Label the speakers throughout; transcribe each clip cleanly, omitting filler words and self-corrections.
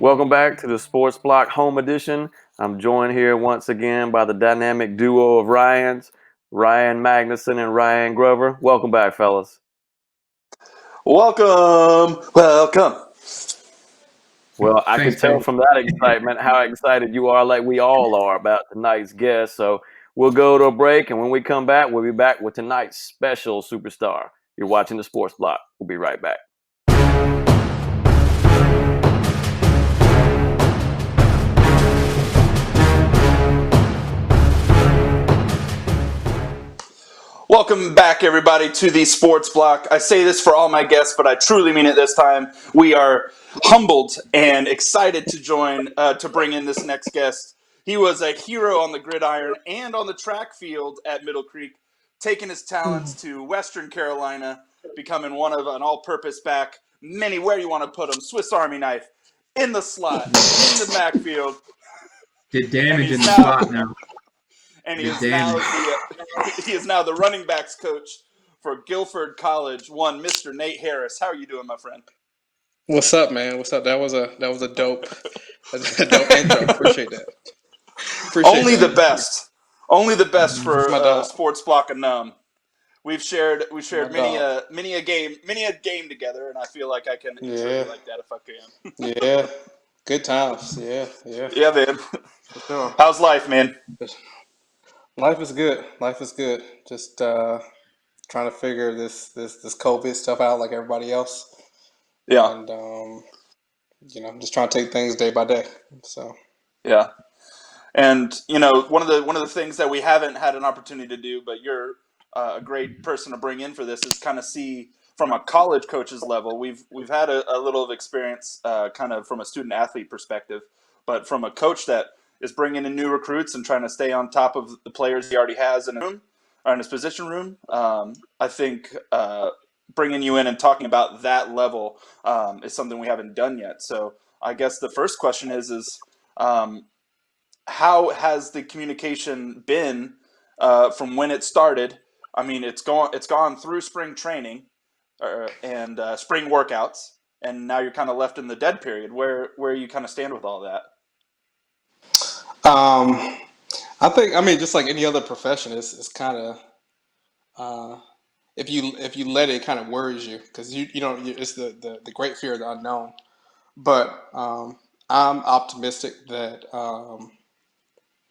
Speaker 1: Welcome back to the Sports Block Home Edition. I'm joined here once again by the dynamic duo of Ryans, Ryan Magnuson and Ryan Grover. Welcome back, fellas.
Speaker 2: Welcome.
Speaker 1: Well, I
Speaker 3: Thanks,
Speaker 1: can tell
Speaker 3: baby.
Speaker 1: from that excitement how excited you are, like we all are, about tonight's guest. So we'll go to a break, and when we come back, we'll be back with tonight's special superstar. You're watching the Sports Block. We'll be right back.
Speaker 2: Welcome back, everybody, to the Sports Block. I say this for all my guests, but I truly mean it this time. We are humbled and excited to bring in this next guest. He was a hero on the gridiron and on the track field at Millcreek, taking his talents to Western Carolina, becoming one of an all-purpose back. Where you want to put him, Swiss Army knife, in the slot, in the backfield.
Speaker 3: Did damage in the spot now.
Speaker 2: And he is now the running backs coach for Guilford College. Mr. Nate Harris. How are you doing, my friend?
Speaker 4: What's up, man? What's up? That was a dope intro. Appreciate that.
Speaker 2: The best. Only the best for Sports Block and We've shared many a game together, and I feel like I can insert like that if I can.
Speaker 4: Yeah, good times. Yeah.
Speaker 2: Yeah, man.
Speaker 4: For sure.
Speaker 2: How's life, man?
Speaker 4: Life is good. Just trying to figure this COVID stuff out like everybody else.
Speaker 2: Yeah.
Speaker 4: And just trying to take things day by day. So.
Speaker 2: Yeah. And one of the things that we haven't had an opportunity to do, but you're a great person to bring in for this, is kind of see from a college coach's level. We've had a little of experience, kind of from a student athlete perspective, but from a coach that is bringing in new recruits and trying to stay on top of the players he already has in a room or in his position room. I think bringing you in and talking about that level is something we haven't done yet. So I guess the first question is how has the communication been from when it started? I mean, it's gone through spring training and spring workouts, and now you're kind of left in the dead period. Where you kind of stand with all that?
Speaker 4: I think, just like any other profession, it's kind of if you let it, kind of worries you, because it's the great fear of the unknown. But I'm optimistic that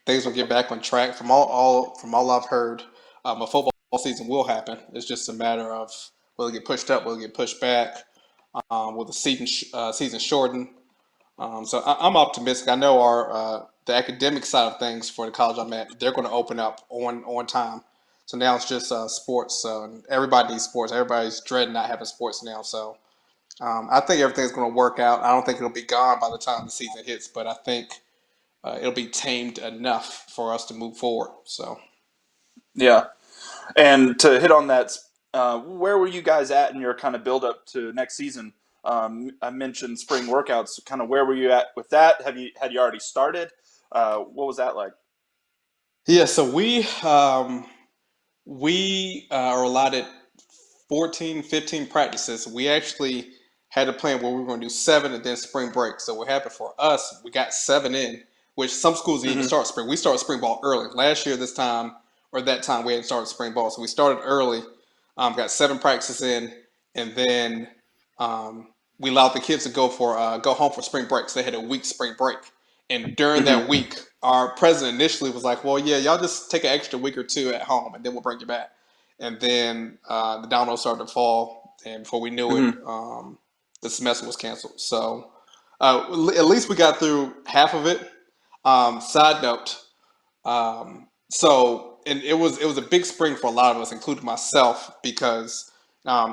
Speaker 4: things will get back on track. From all I've heard, a football season will happen. It's just a matter of will it get pushed up, will it get pushed back, will the season shorten. So I'm optimistic. I know the academic side of things for the college I'm at, they're going to open up on time. So now it's just sports. Everybody needs sports. Everybody's dreading not having sports now. So I think everything's going to work out. I don't think it'll be gone by the time the season hits, but I think it'll be tamed enough for us to move forward. So
Speaker 2: yeah, and to hit on that, where were you guys at in your kind of build up to next season? I mentioned spring workouts. Kind of where were you at with that? Had you already started? What was that like?
Speaker 4: Yeah, so we are allotted 14, 15 practices. We actually had a plan where we were going to do 7 and then spring break. So what happened for us, we got 7 in, which some schools didn't even start spring. We started spring ball early. Last year, that time, we hadn't started spring ball. So we started early, got 7 practices in, and then we allowed the kids to go home for spring break. So they had a week spring break. And during that week, our president initially was like, well, yeah, y'all just take an extra week or 2 at home, and then we'll bring you back. And then the dominoes started to fall, and before we knew it, the semester was canceled. So at least we got through half of it. Side note, and it was a big spring for a lot of us, including myself, because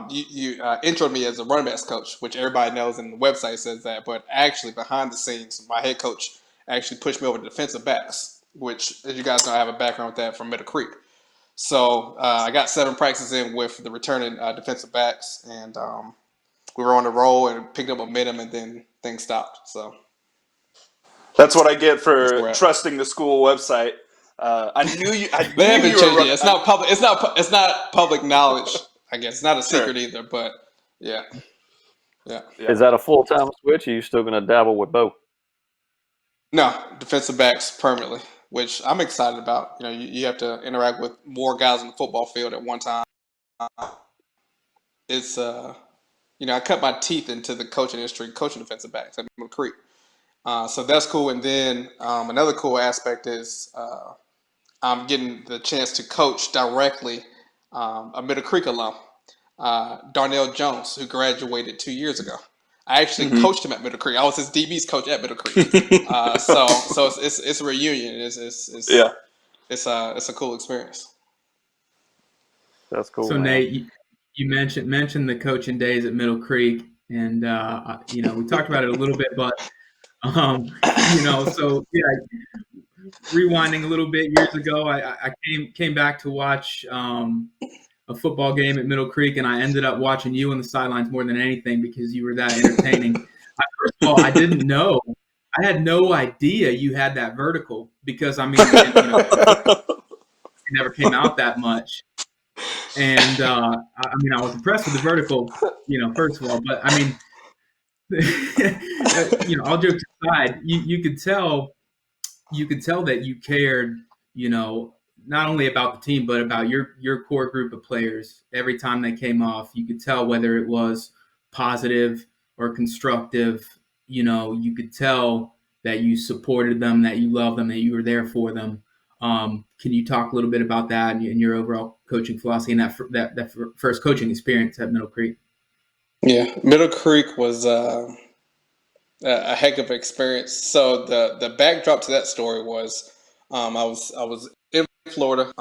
Speaker 4: you introed me as a running backs coach, which everybody knows, and the website says that. But actually, behind the scenes, my head coach actually pushed me over to defensive backs, which, as you guys know, I have a background with that from Millcreek. So I got 7 practices in with the returning defensive backs, and we were on the roll and picked up momentum, and then things stopped. So
Speaker 2: that's what I get for trusting the school website. I knew you.
Speaker 4: They haven't changed it. It's not public. It's not public knowledge. I guess it's not a secret either. But yeah.
Speaker 1: Is that a full-time switch, or are you still going to dabble with both?
Speaker 4: No, defensive backs permanently, which I'm excited about. You have to interact with more guys on the football field at one time. It's I cut my teeth into the coaching industry, coaching defensive backs at Millcreek. So that's cool. And then another cool aspect is I'm getting the chance to coach directly a Middle Creek alum, Darnell Jones, who graduated 2 years ago. I actually coached him at Middle Creek. I was his DB's coach at Middle Creek. So it's a reunion.
Speaker 2: Yeah.
Speaker 4: It's a cool experience.
Speaker 1: That's cool.
Speaker 3: So
Speaker 1: man.
Speaker 3: Nate, you mentioned the coaching days at Middle Creek, and we talked about it a little bit, but so yeah, rewinding a little bit years ago, I came back to watch a football game at Middle Creek, and I ended up watching you on the sidelines more than anything because you were that entertaining. First of all, I didn't know. I had no idea you had that vertical because it never came out that much. And I was impressed with the vertical, first of all. But I mean, all jokes aside, you could tell that you cared, not only about the team but about your core group of players. Every time they came off, you could tell whether it was positive or constructive. You could tell that you supported them, that you loved them, that you were there for them. Can you talk a little bit about that and your overall coaching philosophy and that first coaching experience at Middle Creek?
Speaker 4: Yeah, Middle Creek was a heck of an experience. So the backdrop to that story was I was in Florida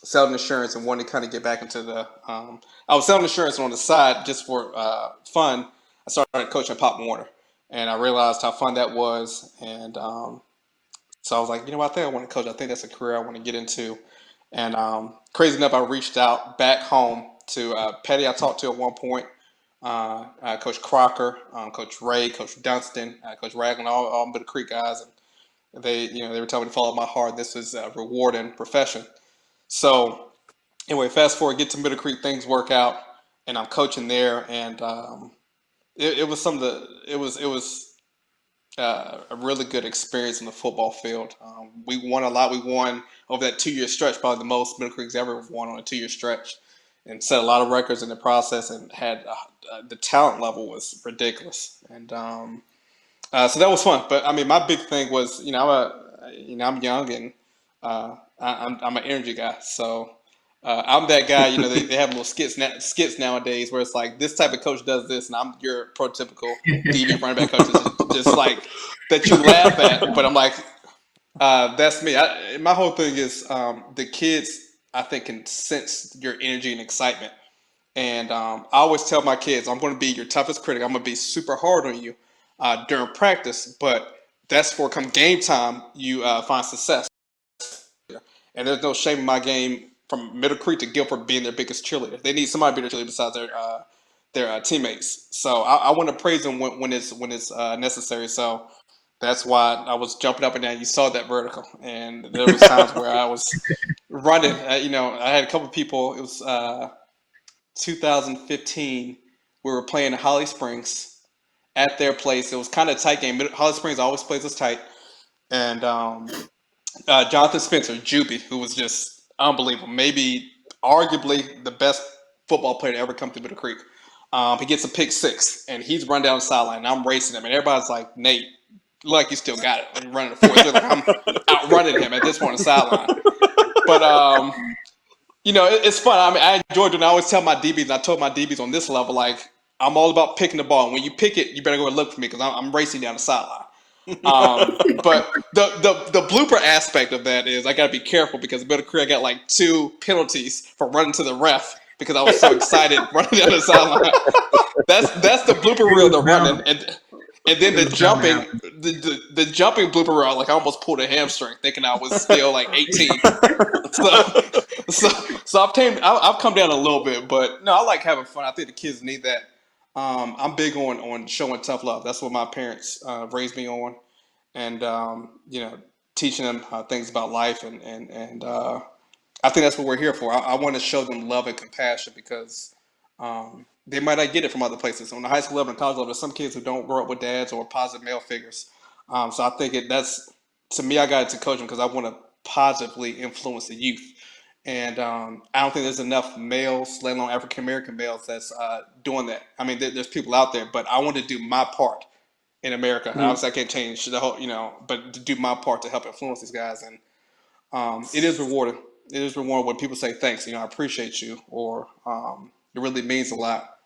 Speaker 4: selling insurance and wanted to kind of get back into the. I was selling insurance on the side just for fun. I started coaching Pop Warner, and I realized how fun that was, and so I was like, I think I want to coach. I think that's a career I want to get into. And crazy enough, I reached out back home to Petty. I talked to at one point. Coach Crocker, Coach Ray, Coach Dunstan, Coach Ragland, all Middle Creek guys, and they were telling me to follow my heart. This is a rewarding profession. So anyway, fast forward, get to Middle Creek, things work out, and I'm coaching there, and it was a really good experience in the football field. We won a lot. We won over that 2-year stretch, probably the most Middle Creek's ever won on a 2-year stretch, and set a lot of records in the process. And had the talent level was ridiculous, and so that was fun. But I mean, my big thing was, I'm young and I'm an energy guy, so. I'm that guy, they have little skits nowadays where it's like this type of coach does this, and I'm your prototypical DB running back coach, just like that you laugh at. But I'm like, that's me. My whole thing is the kids, I think, can sense your energy and excitement. And I always tell my kids, I'm going to be your toughest critic. I'm going to be super hard on you during practice, but that's for come game time, you find success. And there's no shame in my game from Middle Creek to Guilford being their biggest cheerleader. They need somebody to be their cheerleader besides their teammates. So I want to praise them when it's necessary. So that's why I was jumping up and down. You saw that vertical, and there was times where I was running. I had a couple of people. It was 2015. We were playing at Holly Springs at their place. It was kind of a tight game. Holly Springs always plays us tight, and Jonathan Spencer, Juby, who was just unbelievable, maybe arguably the best football player to ever come through Middle Creek. He gets a pick six, and he's run down the sideline, and I'm racing him, and everybody's like, Nate, look like you still got it. And running the fourth. Like I'm outrunning him at this point on the sideline. But, it's fun. I mean, I enjoyed it, and I always tell my DBs, and I told my DBs on this level, like, I'm all about picking the ball. And when you pick it, you better go and look for me because I'm racing down the sideline. But the blooper aspect of that is I got to be careful because Middle Creek I got like 2 penalties for running to the ref because I was so excited running down the sideline. That's the blooper reel, the running, and then the jumping blooper reel. Like I almost pulled a hamstring thinking I was still like 18. So I've come down a little bit, but no, I like having fun. I think the kids need that. I'm big on showing tough love. That's what my parents raised me on, and teaching them things about life, and I think that's what we're here for. I want to show them love and compassion because they might not get it from other places. On the high school level and college level, there's some kids who don't grow up with dads or positive male figures, So I think that's to me. I got into coaching because I want to positively influence the youth, and I don't think there's enough males, let alone African American males, that's doing that. I mean, there's people out there, but I want to do my part in America. Obviously, I can't change the whole, but to do my part to help influence these guys, and it is rewarding. It is rewarding when people say thanks. I appreciate you, or it really means a lot.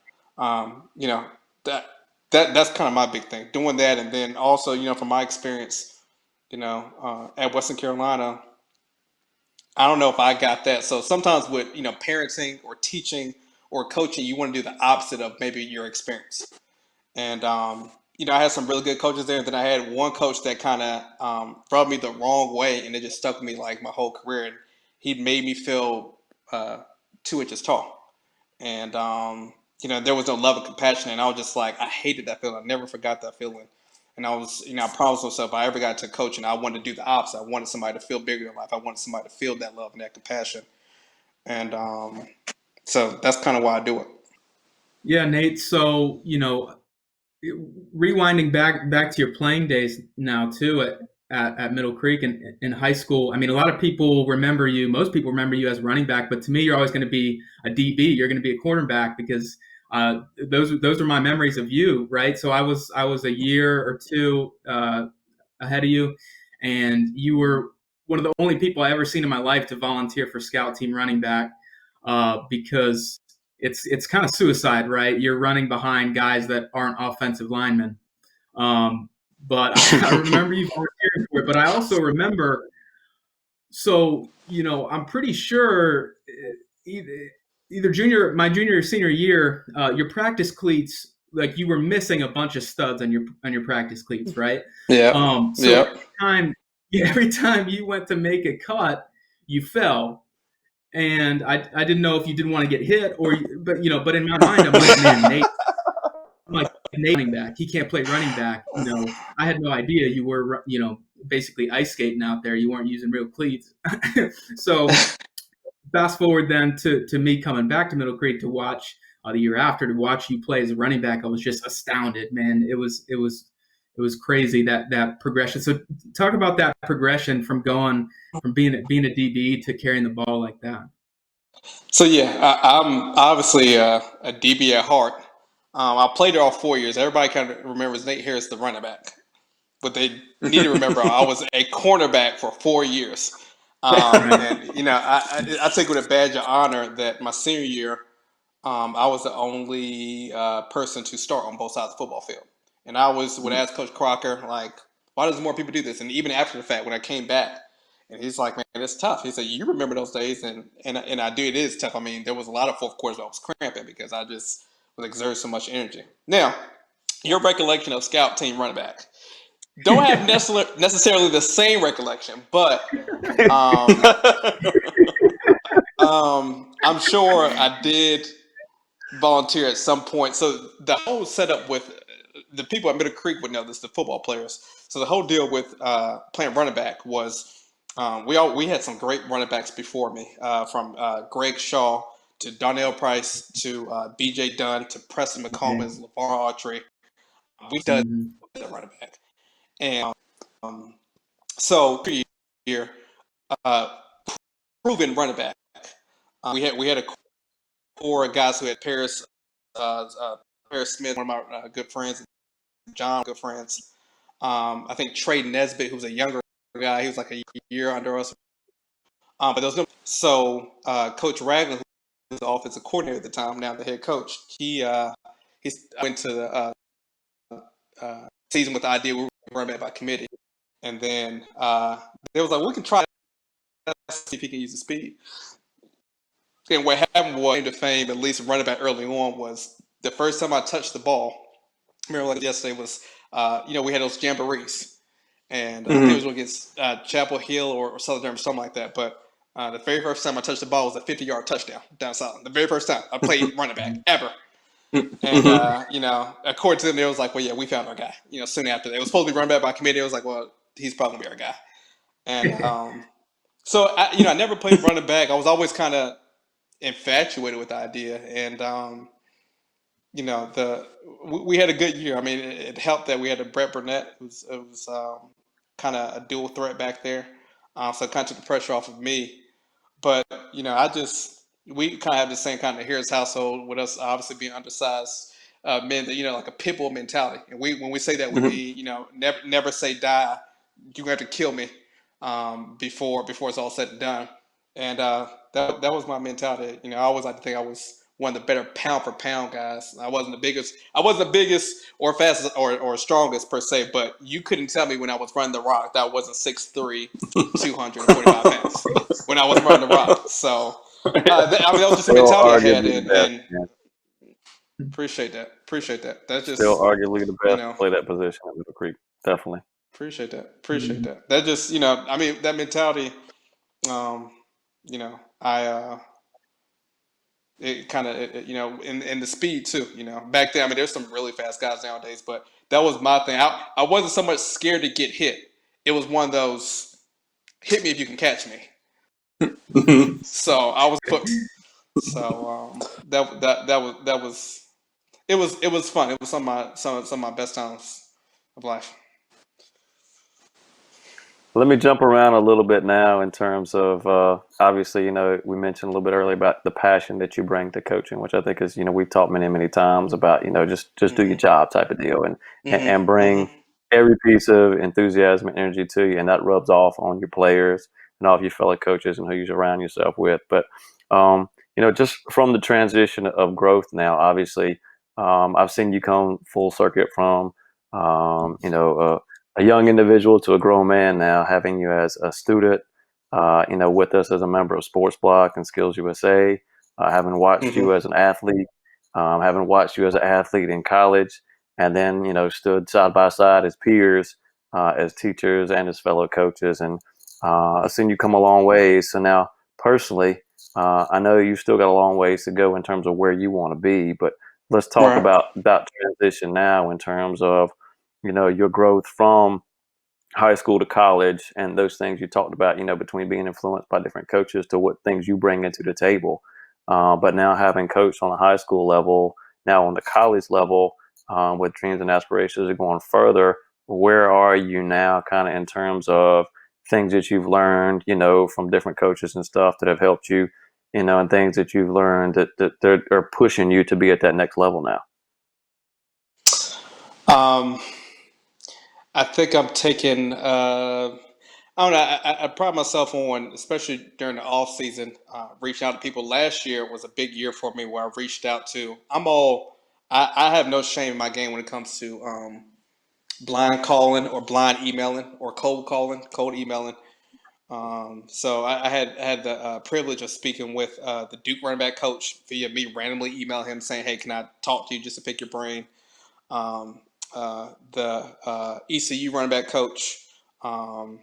Speaker 4: You know that that's kind of my big thing, doing that, and then also from my experience, at Western Carolina, I don't know if I got that. So sometimes with parenting or teaching or coaching, you want to do the opposite of maybe your experience. And I had some really good coaches there. And then I had one coach that kind of rubbed me the wrong way, and it just stuck with me like my whole career. And he made me feel 2 inches tall, and there was no love and compassion. And I was just like, I hated that feeling. I never forgot that feeling. And I was, I promised myself if I ever got to coaching, I wanted to do the opposite. I wanted somebody to feel bigger in life. I wanted somebody to feel that love and that compassion. And so that's kind of why I do it.
Speaker 3: Yeah, Nate. So, rewinding back to your playing days now too at Millcreek and in high school. I mean, a lot of people remember you. Most people remember you as a running back, but to me, you're always going to be a DB. You're going to be a cornerback because those are my memories of you, right? So I was a year or two ahead of you, and you were one of the only people I ever seen in my life to volunteer for scout team running back because it's kind of suicide, right? You're running behind guys that aren't offensive linemen. But I remember you volunteering for it. But I also remember, so I'm pretty sure either my junior or senior year, your practice cleats, like you were missing a bunch of studs on your practice cleats, right?
Speaker 4: Yeah.
Speaker 3: So every time you went to make a cut, you fell. And I didn't know if you didn't want to get hit but in my mind, I'm like, man, Nate running back. He can't play running back. I had no idea you were, basically ice skating out there. You weren't using real cleats. So fast forward then to me coming back to Millcreek to watch the year after to watch you play as a running back. I was just astounded, man. It was crazy that progression. So talk about that progression from being a DB to carrying the ball like that.
Speaker 4: So yeah, I'm obviously a DB at heart. I played there all 4 years. Everybody kind of remembers Nate Harris, the running back, but they need to remember I was a cornerback for 4 years. And I take it with a badge of honor that my senior year, I was the only person to start on both sides of the football field. And I would ask Coach Crocker, like, why does more people do this? And even after the fact, when I came back, and he's like, man, it's tough. He said, you remember those days? And I do. It is tough. I mean, there was a lot of fourth quarters where I was cramping because I just was exerting so much energy. Now, your recollection of scout team running back. Don't have necessarily the same recollection, but I'm sure I did volunteer at some point. So the whole setup with the people at Millcreek would know this, the football players. So the whole deal with playing running back was we had some great running backs before me, from Greg Shaw to Donnell Price to B.J. Dunn to Preston McComas, LeVar Autry. We did the running back. And so here, proven running back. We had a core of guys who had Paris Smith, one of my good friends, John, good friends. I think Trey Nesbitt, who was a younger guy, he was like a year under us. But there was no. So Coach Ragland, who was the offensive coordinator at the time, now the head coach, he went to the season with the idea we were running back by committee. And then they was like, we can try to see if he can use the speed. And what happened was, claim to fame, at least running back early on, was the first time I touched the ball. I remember like yesterday was, we had those jamborees. And I think it was against Chapel Hill or Southern or something like that. But the very first time I touched the ball was a 50-yard touchdown down south. The very first time I played running back ever. And, according to them, it was like, well, yeah, we found our guy. Soon after that. It was supposed to be run back by committee. It was like, well, he's probably going to be our guy. And so, I never played running back. I was always kind of infatuated with the idea. And we had a good year. I mean, it helped that we had a Brett Burnett. It was kind of a dual threat back there, so it kind of took the pressure off of me. But we kind of have the same kind of Harris household with us obviously being undersized men, that like a pit bull mentality. And when we say that, we
Speaker 2: Mhm.
Speaker 4: mean never say die. You have to kill me before it's all said and done. And that was my mentality. I always like to think I was one of the better pound for pound guys. I wasn't the biggest. I wasn't the biggest or fastest or strongest per se, but you couldn't tell me when I was running the rock that I wasn't 6'3", 245 pounds when I was running the rock. So I mean, that was just a
Speaker 1: Still
Speaker 4: mentality I had,
Speaker 1: arguably the best,
Speaker 4: and
Speaker 1: man.
Speaker 4: appreciate that. Appreciate that. That's
Speaker 1: Still
Speaker 4: just
Speaker 1: arguably the
Speaker 4: you
Speaker 1: best to
Speaker 4: know
Speaker 1: play that position at Millcreek. Definitely.
Speaker 4: appreciate that. Appreciate that. That just I mean that mentality. Um, I it kind of in the speed too. Back then, I mean, there's some really fast guys nowadays, but that was my thing. I wasn't so much scared to get hit. It was one of those hit me if you can catch me. So I was hooked. So that was it was fun. It was some of my best times of life.
Speaker 1: Let me jump around a little bit now in terms of obviously, we mentioned a little bit earlier about the passion that you bring to coaching, which I think is, we've talked many, many times about, just do your
Speaker 4: Mm-hmm.
Speaker 1: job type of deal and
Speaker 4: Mm-hmm.
Speaker 1: bring
Speaker 4: Mm-hmm.
Speaker 1: every piece of enthusiasm and energy to you. And that rubs off on your players and all of your fellow coaches and who you surround yourself with. But, just from the transition of growth now, obviously, I've seen you come full circuit from, a young individual to a grown man now, having you as a student, with us as a member of Sports Block and Skills USA, having watched you
Speaker 4: Mm-hmm.
Speaker 1: as an athlete, having watched you as an athlete in college, and then, stood side by side as peers, as teachers and as fellow coaches. And I've seen you come a long ways. So now, personally, I know you still got a long ways to go in terms of where you want to be, but let's talk
Speaker 4: Right.
Speaker 1: about transition now in terms of your growth from high school to college and those things you talked about, between being influenced by different coaches to what things you bring into the table. But now having coached on a high school level, now on the college level, with dreams and aspirations of going further, where are you now kind of in terms of things that you've learned, from different coaches and stuff that have helped you, and things that you've learned that are pushing you to be at that next level now?
Speaker 4: Um, I think I'm taking. I don't know. I pride myself on, especially during the off season, reaching out to people. Last year was a big year for me where I reached out to. I have no shame in my game when it comes to blind calling or blind emailing or cold calling, cold emailing. So I had the privilege of speaking with the Duke running back coach via me randomly email him saying, "Hey, can I talk to you just to pick your brain?" Um, the ECU running back coach, um,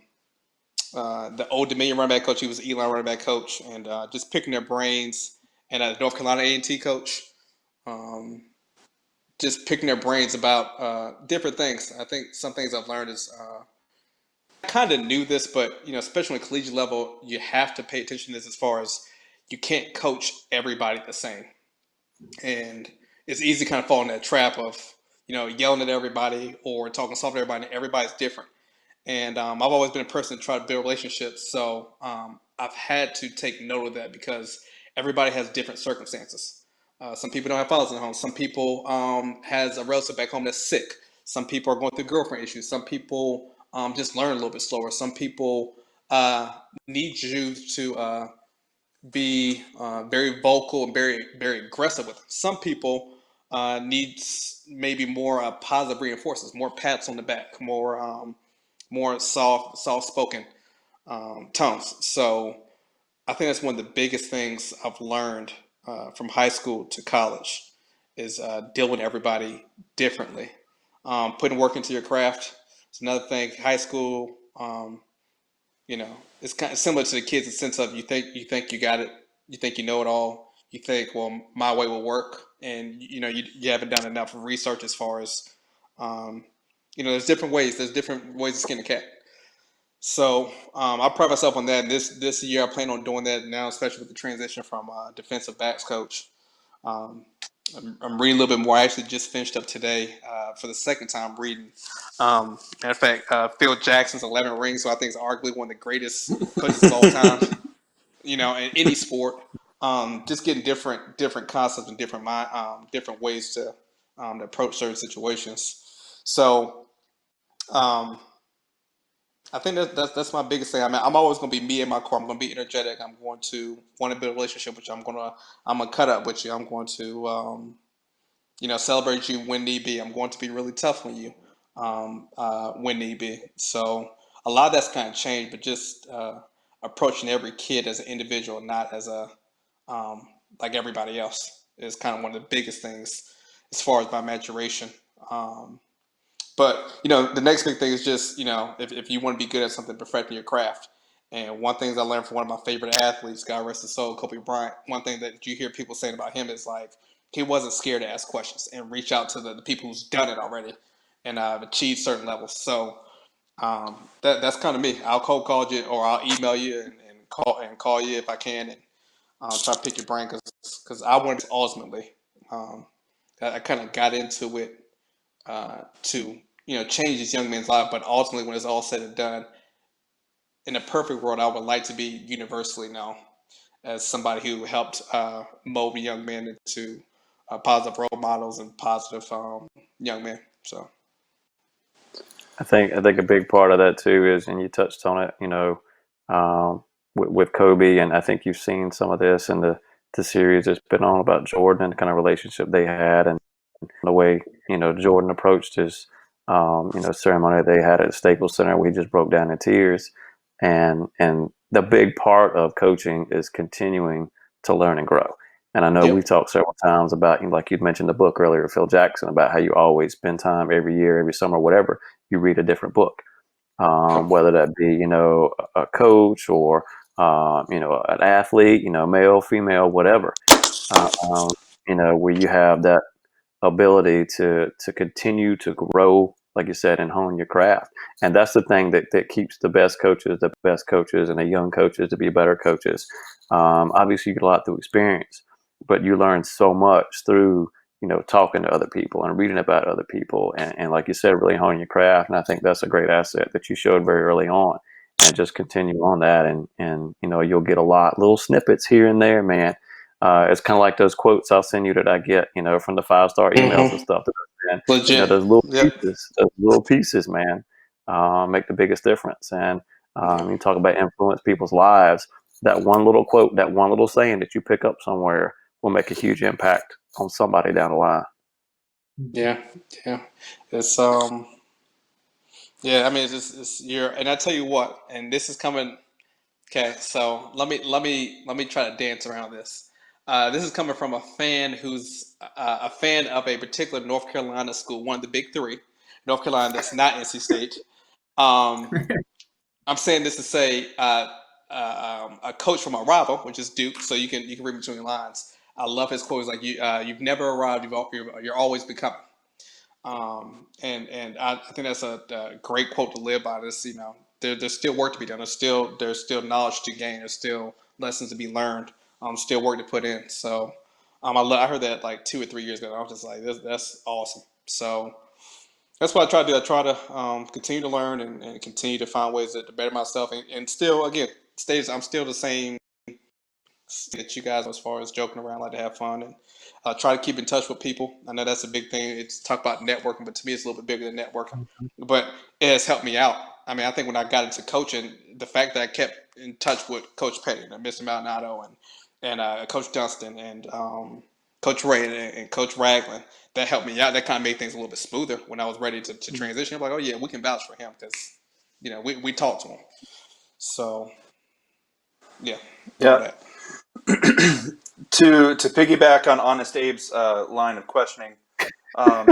Speaker 4: the Old Dominion running back coach. He was Elon running back coach, and just picking their brains. And North Carolina A&T coach, um, just picking their brains about different things. I think some things I've learned is I kind of knew this, but especially on collegiate level, you have to pay attention to this as far as you can't coach everybody the same, and it's easy to kind of fall in that trap of yelling at everybody or talking soft to everybody. Everybody's different. And I've always been a person to try to build relationships. So I've had to take note of that because everybody has different circumstances. Some people don't have fathers in the home. Some people has a relative back home that's sick. Some people are going through girlfriend issues. Some people just learn a little bit slower. Some people need you to be very vocal and very very aggressive with them. Some people needs maybe more positive reinforcements, more pats on the back, more soft spoken tones. So I think that's one of the biggest things I've learned from high school to college is dealing with everybody differently. Putting work into your craft is another thing. High school, it's kind of similar to the kids in the sense of you think you got it, you think you know it all, you think, well, my way will work, and you haven't done enough research as far as um, there's different ways to skin a cat. So I pride myself on that. And this year, I plan on doing that now, especially with the transition from defensive backs coach. Um, I'm reading a little bit more. I actually just finished up today for the second time reading. Matter of fact, Phil Jackson's 11 Rings, so I think is arguably one of the greatest coaches of all time. In any sport, just getting different concepts and different ways to approach certain situations. So I think that's my biggest thing. I mean, I'm always going to be me in my core. I'm going to be energetic. I'm going to want to build a relationship with you. I'm gonna cut up with you. I'm going to celebrate you when need be. I'm going to be really tough on you when need be. So a lot of that's kind of changed, but just approaching every kid as an individual, not as a like everybody else, is kind of one of the biggest things as far as my maturation. But the next big thing is just if you want to be good at something, perfecting your craft. And one thing I learned from one of my favorite athletes, God rest his soul, Kobe Bryant. One thing that you hear people saying about him is like he wasn't scared to ask questions and reach out to the people who's done it already and achieved certain levels. So that's kind of me. I'll cold call you or I'll email you and call you if I can and try to pick your brain because I want to ultimately. I kind of got into it to change this young man's life. But ultimately, when it's all said and done, in a perfect world, I would like to be universally known as somebody who helped mold young men into positive role models and positive young men. So
Speaker 1: I think a big part of that too is, and you touched on it, with Kobe, and I think you've seen some of this in the series that's been on about Jordan and the kind of relationship they had, and the way Jordan approached his ceremony they had at Staples Center, where he just broke down in tears, and the big part of coaching is continuing to learn and grow. And I know
Speaker 4: Yep.
Speaker 1: we've talked several times about, like you'd mentioned the book earlier, Phil Jackson, about how you always spend time every year, every summer, whatever, you read a different book, whether that be, a coach or, an athlete, male, female, whatever, where you have that ability to continue to grow, like you said, and hone your craft. And that's the thing that keeps the best coaches, and the young coaches to be better coaches. Obviously, you get a lot through experience, but you learn so much through talking to other people and reading about other people, and like you said, really honing your craft. And I think that's a great asset that you showed very early on, and just continue on that, and you'll get a lot little snippets here and there, man. It's kind of like those quotes I'll send you that I get, from the 5-star emails and
Speaker 4: Mm-hmm.
Speaker 1: stuff. And
Speaker 4: Legit.
Speaker 1: those
Speaker 4: Yep.
Speaker 1: little pieces, man, make the biggest difference. And
Speaker 4: Yeah.
Speaker 1: you talk about influence people's lives. That one little quote, that one little saying that you pick up somewhere will make a huge impact on somebody down the line.
Speaker 4: Yeah. Yeah. It's Yeah. I mean, it's you're, and I tell you what, and this is coming. Okay, so let me try to dance around this. This is coming from a fan who's a fan of a particular North Carolina school, one of the big three, North Carolina. That's not NC State. Um, I'm saying this to say a coach from a rival, which is Duke. So you can read between the lines. I love his quote. He's like, you've never arrived. You're always becoming. And I think that's a great quote to live by. This, there's still work to be done. There's still knowledge to gain. There's still lessons to be learned. Still work to put in. So, I heard that like 2 or 3 years ago. And I was just like, that's awesome. So that's what I try to do. I try to continue to learn and continue to find ways to better myself. And still, again, I'm still the same that you guys, as far as joking around, like to have fun and try to keep in touch with people. I know that's a big thing. It's talk about networking, but to me, it's a little bit bigger than networking. But it has helped me out. I mean, I think when I got into coaching, the fact that I kept in touch with Coach Petty and Mr. Maldonado and Coach Dunstan and Coach Ray and Coach Ragland, that helped me out. That kind of made things a little bit smoother when I was ready to transition. I'm like, oh yeah, we can vouch for him because we talked to him. So yeah, all
Speaker 2: Yeah.
Speaker 4: that.
Speaker 2: To piggyback on Honest Abe's line of questioning, um,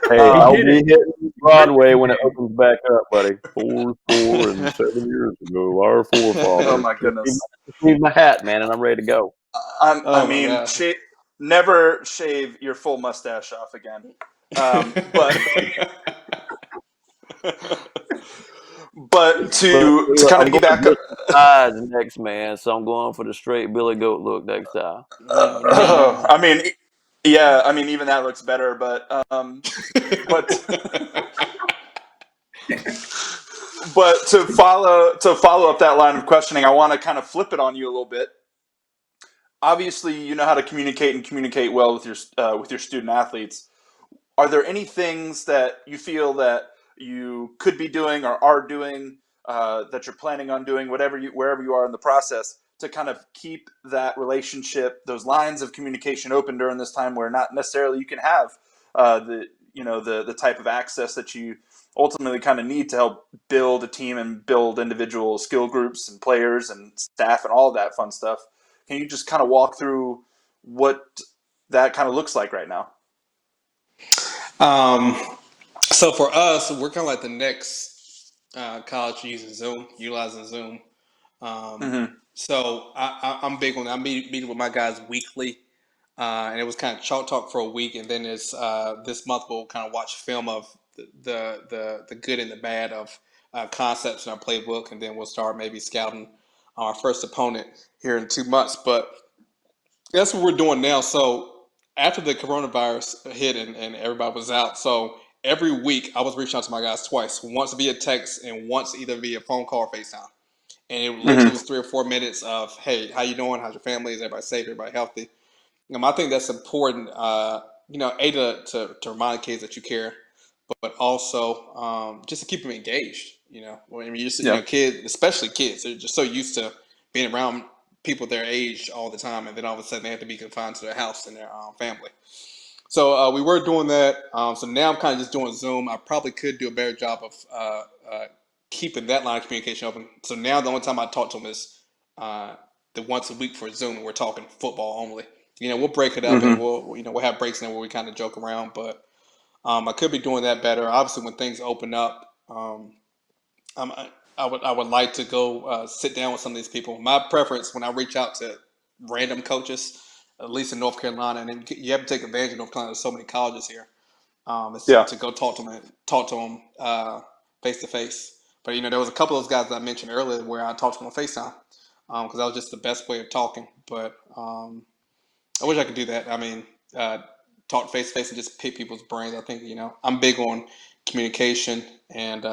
Speaker 1: Hey,
Speaker 3: He
Speaker 1: I'll
Speaker 3: did
Speaker 1: be
Speaker 3: it.
Speaker 1: hitting Broadway when it opens back up, buddy. 4 and 7 years ago, our
Speaker 2: oh
Speaker 1: forefathers.
Speaker 2: my
Speaker 1: Just
Speaker 2: goodness,
Speaker 1: need my hat, man, and I'm ready to go.
Speaker 2: I
Speaker 4: Oh my
Speaker 2: mean,
Speaker 4: gosh.
Speaker 2: never shave your full mustache off again. But But to
Speaker 1: Look,
Speaker 2: kind
Speaker 1: I'm
Speaker 2: of
Speaker 1: going
Speaker 2: piggyback,
Speaker 1: to sides next, man. So I'm going for the straight Billy Goat look next time.
Speaker 4: No, no.
Speaker 2: I mean, yeah, I mean even that looks better, but but to follow up that line of questioning, I want to kind of flip it on you a little bit. Obviously, you know how to communicate and communicate well with your student athletes. Are there any things that you feel that you could be doing or are doing that you're planning on doing, wherever you are in the process, to kind of keep that relationship, those lines of communication open during this time where not necessarily you can have the type of access that you ultimately kind of need to help build a team and build individual skill groups and players and staff and all of that fun stuff. Can you just kind of walk through what that kind of looks like right now?
Speaker 4: Um, so for us, we're kind of like the next college utilizing Zoom. Um,
Speaker 2: Mm-hmm.
Speaker 4: so I'm big on that. I'm meeting with my guys weekly, and it was kind of chalk talk for a week, and then this month we'll kind of watch film of the good and the bad of concepts in our playbook, and then we'll start maybe scouting our first opponent here in 2 months. But that's what we're doing now. So after the coronavirus hit and everybody was out, so every week I was reaching out to my guys twice, once via text and once either via phone call or FaceTime. And it literally
Speaker 2: Mm-hmm.
Speaker 4: was 3 or 4 minutes of, hey, how you doing? How's your family? Is everybody safe? Everybody healthy? I think that's important, to remind kids that you care, but also just to keep them engaged. I mean,
Speaker 2: Yeah.
Speaker 4: kids, especially kids, they're just so used to being around people their age all the time, and then all of a sudden they have to be confined to their house and their family. So we were doing that. So now I'm kind of just doing Zoom. I probably could do a better job of keeping that line of communication open. So now the only time I talk to them is the once a week for Zoom, and we're talking football only. We'll break it up and
Speaker 2: Mm-hmm.
Speaker 4: we'll have breaks in there where we kind of joke around, but I could be doing that better. Obviously, when things open up, I would like to go sit down with some of these people. My preference when I reach out to random coaches, at least in North Carolina, and then you have to take advantage of North Carolina. There's so many colleges here. Is
Speaker 2: Yeah.
Speaker 4: to go talk to them face to face. But there was a couple of those guys that I mentioned earlier where I talked to them on FaceTime because that was just the best way of talking. But I wish I could do that. I mean, talk face to face and just pick people's brains. I think I'm big on communication, and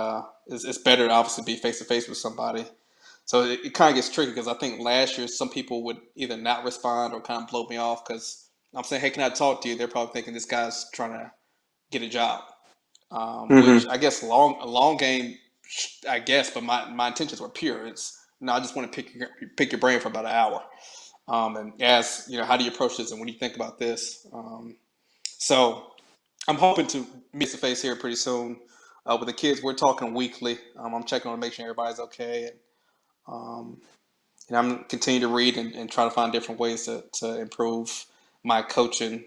Speaker 4: it's better to obviously be face to face with somebody. So it kind of gets tricky because I think last year some people would either not respond or kind of blow me off because I'm saying, "Hey, can I talk to you?" They're probably thinking this guy's trying to get a job, which
Speaker 2: Mm-hmm.
Speaker 4: I guess a long game, I guess. But my intentions were pure. It's no, I just want to pick your brain for about an hour, and ask how do you approach this and what do you think about this. So I'm hoping to meet face to face here pretty soon with the kids. We're talking weekly. I'm checking on to make sure everybody's okay, um, and I'm continuing to read and try to find different ways to improve my coaching,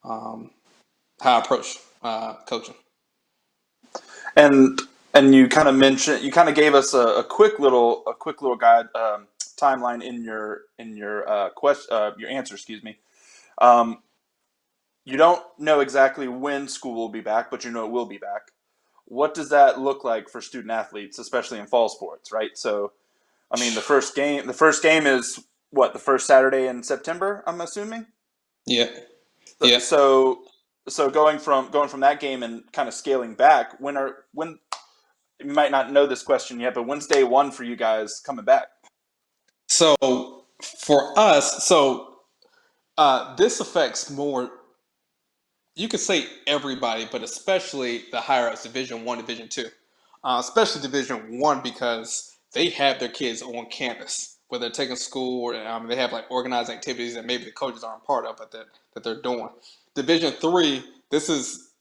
Speaker 4: um, how I approach coaching.
Speaker 2: And you kind of gave us a quick little guide timeline in your question your answer, excuse me. Um, you don't know exactly when school will be back, but you know it will be back. What does that look like for student athletes, especially in fall sports, right? So, I mean, the first game is what, the first Saturday in September, I'm assuming.
Speaker 4: Yeah,
Speaker 2: So,
Speaker 4: yeah.
Speaker 2: so, so going from that game and kind of scaling back, when you might not know this question yet, but when's day one for you guys coming back?
Speaker 4: So for us, this affects more. You could say everybody, but especially the higher ups, Division 1, Division 2, especially Division 1 because they have their kids on campus, whether they're taking school or they have like organized activities that maybe the coaches aren't part of, but that they're doing. Division 3, this is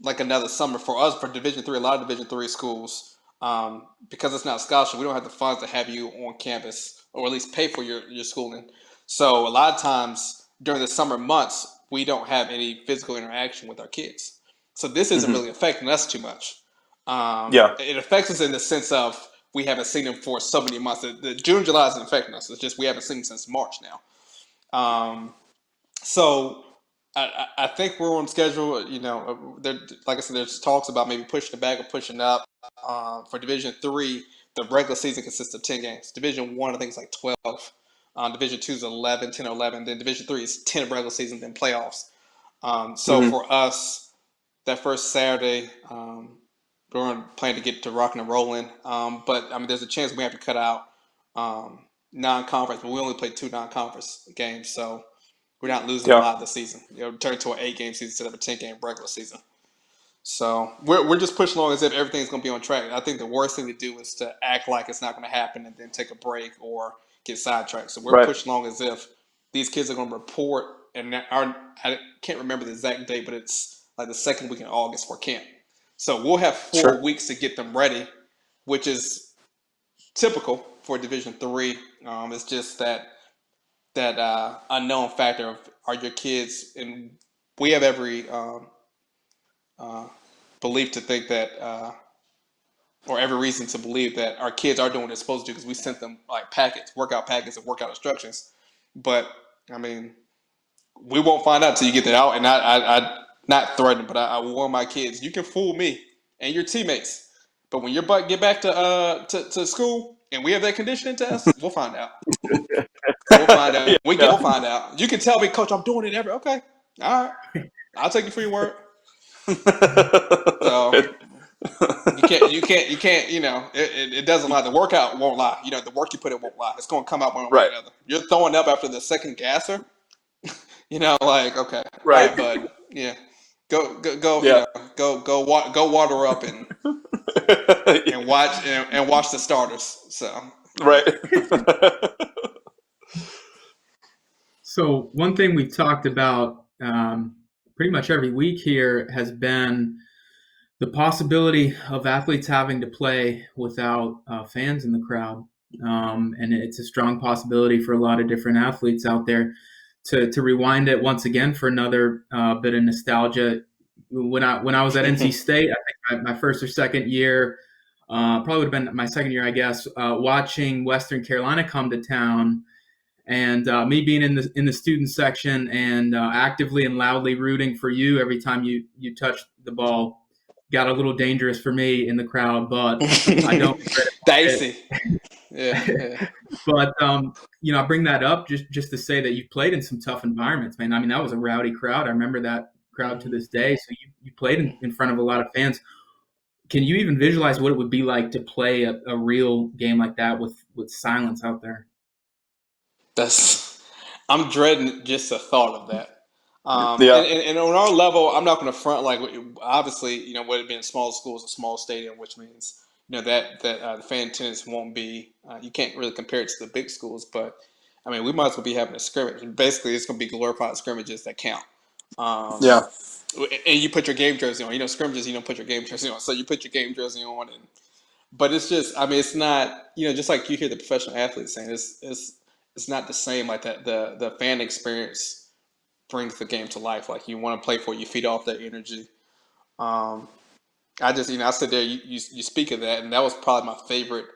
Speaker 4: like another summer for us for Division 3. A lot of Division 3 schools, because it's not a scholarship, we don't have the funds to have you on campus or at least pay for your schooling. So a lot of times during the summer months, we don't have any physical interaction with our kids. So this isn't
Speaker 2: Mm-hmm.
Speaker 4: really affecting us too much.
Speaker 2: Yeah.
Speaker 4: It affects us in the sense of we haven't seen them for so many months. The June, July isn't affecting us. It's just we haven't seen them since March now. So I think we're on schedule. There, like I said, there's talks about maybe pushing it back or pushing it up. for Division III, the regular season consists of 10 games. Division I think it's like 12. Division II is 11, 10 or 11. Then Division III is 10 regular season, then playoffs. So
Speaker 2: Mhm.
Speaker 4: for us, that first Saturday, we're going to plan to get to rocking and rolling. But I mean, there's a chance we have to cut out non-conference, but we only play 2 non-conference games, so we're not losing a
Speaker 2: Yeah.
Speaker 4: lot this season. It'll turn to an 8-game season instead of a 10-game regular season. So we're just pushing along as if everything's going to be on track. I think the worst thing to do is to act like it's not going to happen and then take a break or get sidetracked. So we're
Speaker 2: Right.
Speaker 4: pushing along as if these kids are going to report, and I can't remember the exact date, but it's like the second week in August for camp. So we'll have 4
Speaker 2: Sure.
Speaker 4: weeks to get them ready, which is typical for Division III. It's just that unknown factor of are your kids, and we have every belief to think that, or every reason to believe that our kids are doing what they're supposed to do because we sent them like workout packets and workout instructions. But I mean, we won't find out until you get there out. And I not threatening, but I warn my kids: you can fool me and your teammates, but when your butt get back to school and we have that conditioning test, we'll find out. We'll find out. We'll find out. You can tell me, Coach, I'm doing it okay. All right. I'll take you for your word. So you can't, it doesn't lie. The workout won't lie. The work you put in won't lie. It's going to come out one way or
Speaker 2: Right.
Speaker 4: another. You're throwing up after the second gasser, like, okay.
Speaker 2: Right.
Speaker 4: All right, bud. Yeah. Go,
Speaker 2: Yeah.
Speaker 4: go water up and watch the starters. So,
Speaker 2: Right.
Speaker 3: So one thing we've talked about pretty much every week here has been the possibility of athletes having to play without fans in the crowd. And it's a strong possibility for a lot of different athletes out there. To rewind it once again for another bit of nostalgia, when I was at NC State, I think my first or second year, probably would have been my second year, I guess, watching Western Carolina come to town. And me being in the student section and actively and loudly rooting for you every time you touched the ball got a little dangerous for me in the crowd, but I don't regret it.
Speaker 4: dicey. Yeah.
Speaker 3: But I bring that up just to say that you've played in some tough environments, man. I mean, that was a rowdy crowd. I remember that crowd to this day. So you played in front of a lot of fans. Can you even visualize what it would be like to play a real game like that with silence out there?
Speaker 4: I'm dreading just the thought of that.
Speaker 2: Yeah.
Speaker 4: And on our level, I'm not going to front like obviously, whether it be in small schools, a small stadium, which means that the fan attendance won't be. You can't really compare it to the big schools, but I mean, we might as well be having a scrimmage. Basically, it's going to be glorified scrimmages that count.
Speaker 2: Yeah.
Speaker 4: And you put your game jersey on. Scrimmages, you don't put your game jersey on. So you put your game jersey on, but it's just, I mean, it's not, just like you hear the professional athletes saying, it's not the same like that. The fan experience brings the game to life. Like you want to play for it, you feed off that energy. I just, I sit there, you speak of that, and that was probably my favorite,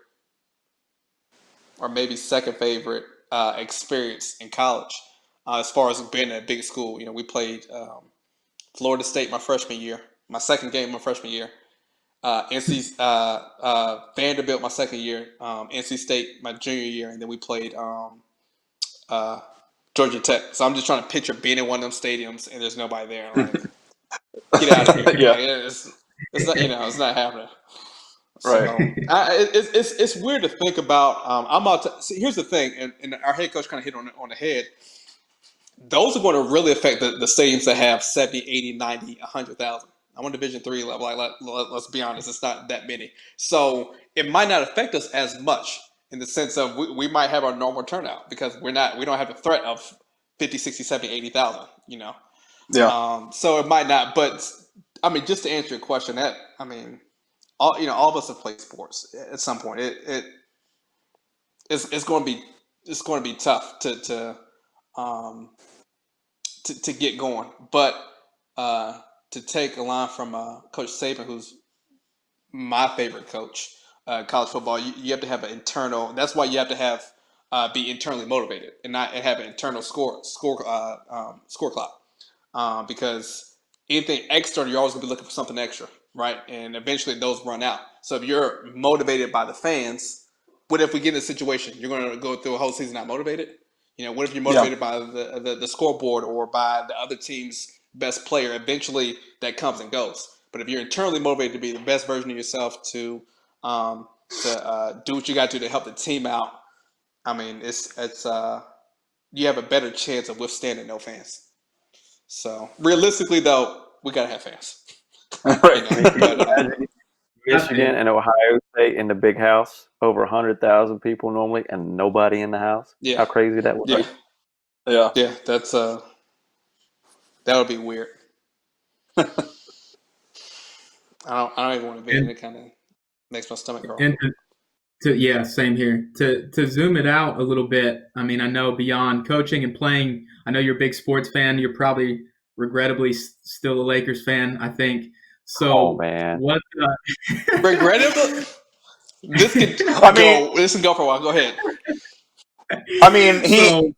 Speaker 4: or maybe second favorite experience in college. As far as being at a big school, we played Florida State my freshman year, my second game my freshman year. NC Vanderbilt my second year, NC State my junior year, and then we played Georgia Tech. So I'm just trying to picture being in one of them stadiums and there's nobody there. Like, get out of here!
Speaker 2: Yeah.
Speaker 4: Like, it's not it's not happening.
Speaker 2: Right.
Speaker 4: So it's weird to think about. I'm about to see. Here's the thing, and our head coach kind of hit on the head. Those are going to really affect the stadiums that have 70, 80, 90, 100,000. I'm on Division III level. Like, let's be honest, it's not that many. So it might not affect us as much in the sense of we might have our normal turnout because we don't have the threat of 50, 60, 70, 80,000,
Speaker 2: Yeah.
Speaker 4: So it might not, but I mean, just to answer your question, that, I mean, all of us have played sports at some point. It's going to be tough to get going. But to take a line from Coach Saban, who's my favorite coach, college football, you have to have an internal. That's why you have to have be internally motivated and have an internal score clock. Because anything external, you're always going to be looking for something extra, right? And eventually those run out. So if you're motivated by the fans, what if we get in a situation you're going to go through a whole season not motivated? What if you're motivated by the scoreboard or by the other team's best player? Eventually, that comes and goes. But if you're internally motivated to be the best version of yourself, to do what you got to do to help the team out, I mean, it's you have a better chance of withstanding no fans. So realistically, though, we gotta have fans.
Speaker 2: Right.
Speaker 1: Imagine Michigan and Ohio State in the big house, over 100,000 people normally, and nobody in the house.
Speaker 4: Yeah.
Speaker 1: How crazy that would be.
Speaker 2: Yeah.
Speaker 4: That's that would be weird. I don't even want to visit. It kind of makes my stomach grow.
Speaker 3: And same here. To zoom it out a little bit, I mean, I know beyond coaching and playing, I know you're a big sports fan. You're probably regrettably still a Lakers fan, I think. So,
Speaker 1: man.
Speaker 3: What?
Speaker 4: Regrettably, this can go for a while. Go ahead.
Speaker 2: I mean, he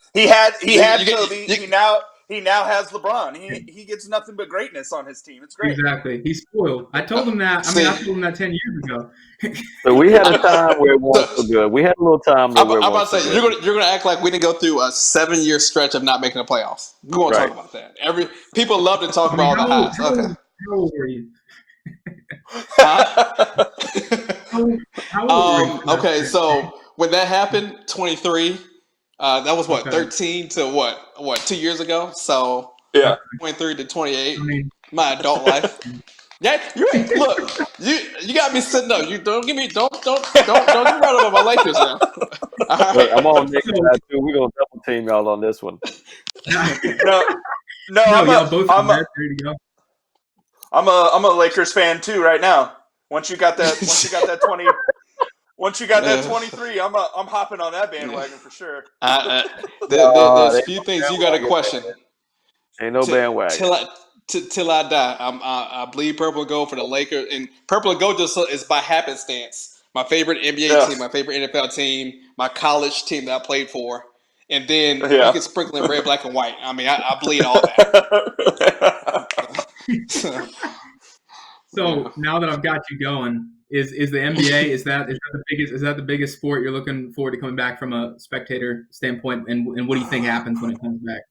Speaker 2: now has LeBron. He gets nothing but greatness on his team. It's great.
Speaker 3: Exactly. He's spoiled. I told him that. I told him that 10 years ago.
Speaker 1: So we had a time where it wasn't so good. We had a little time there where it wasn't so good.
Speaker 4: You're gonna act like we didn't go through a 7-year stretch of not making the playoffs. We won't talk about that. People love to talk about all the highs. Okay.
Speaker 3: How old were you?
Speaker 4: Okay, so when that happened, 23, that was 13 to what 2 years ago. So 23 to 28, my adult life. Yeah, you ain't look. You got me sitting up. You don't get me don't get right about my Lakers now.
Speaker 1: Right. I'm on Nick's side too. We're gonna double team y'all on this one.
Speaker 2: I'm a Lakers fan too right now. Once you got that 23, I'm hopping on that bandwagon for sure.
Speaker 4: There's a few things you got to question.
Speaker 1: Ain't no bandwagon.
Speaker 4: Till I die, I bleed purple and gold for the Lakers, and purple and gold just is by happenstance. My favorite NBA team, my favorite NFL team, my college team that I played for, and then you can sprinkle in red, black, and white. I mean, I bleed all that.
Speaker 3: So now that I've got you going, is the NBA is that the biggest sport you're looking forward to coming back from a spectator standpoint, and what do you think happens when it comes back?